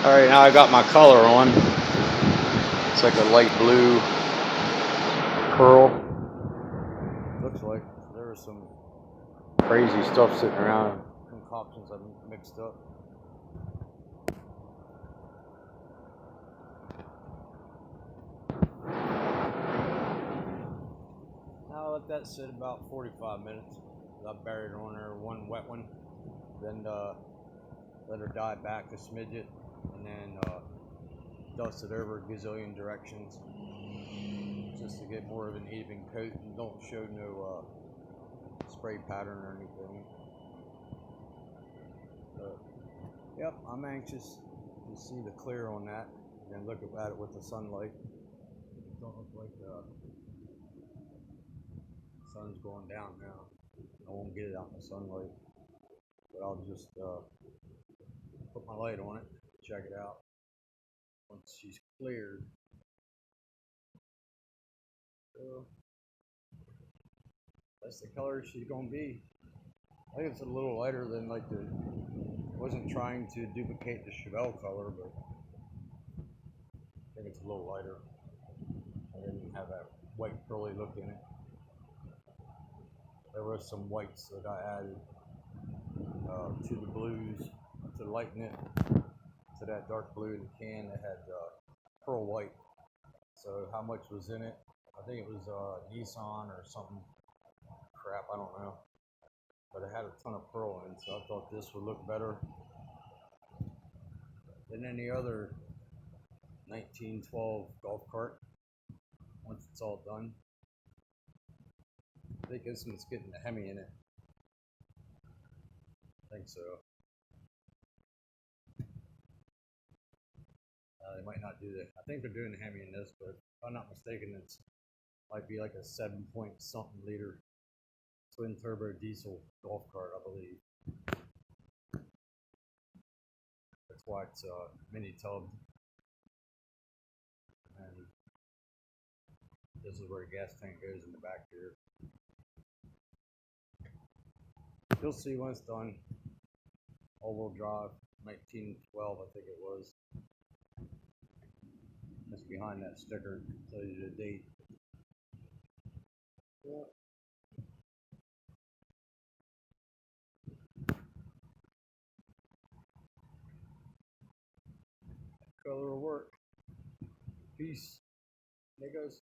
Alright, now I got my color on. It's like a light blue pearl. Looks like there is some crazy stuff sitting around. Concoctions I've mixed up. Now I'll let that sit about 45 minutes. I buried her on there, one wet one. Then let her die back a smidget, and then dust it over a gazillion directions just to get more of an even coat and don't show no spray pattern or anything. But, yep, I'm anxious to see the clear on that and look at it with the sunlight. It don't look like the sun's going down now. I won't get it out in the sunlight, but I'll just put my light on it, check it out once she's cleared. So that's the color she's gonna be. I think it's a little lighter than like the. Wasn't trying to duplicate the Chevelle color, but I think it's a little lighter. I didn't have that white curly look in it. There was some whites that I added to the blues to lighten it to that dark blue in the can that had pearl white. So how much was in it? I think it was Nissan or something crap, I don't know. But it had a ton of pearl in it, so I thought this would look better than any other 1912 golf cart once it's all done. I think this one's getting the Hemi in it. I think so. They might not do that. I think they're doing the Hemi in this, but if I'm not mistaken, it might be like a 7-point something liter twin turbo diesel golf cart, I believe. That's why it's mini tub. And this is where the gas tank goes in the back here. You'll see when it's done. All-wheel drive, 1912, I think it was. That's behind that sticker, tells you the date. Yeah. Color will work. Peace. There goes.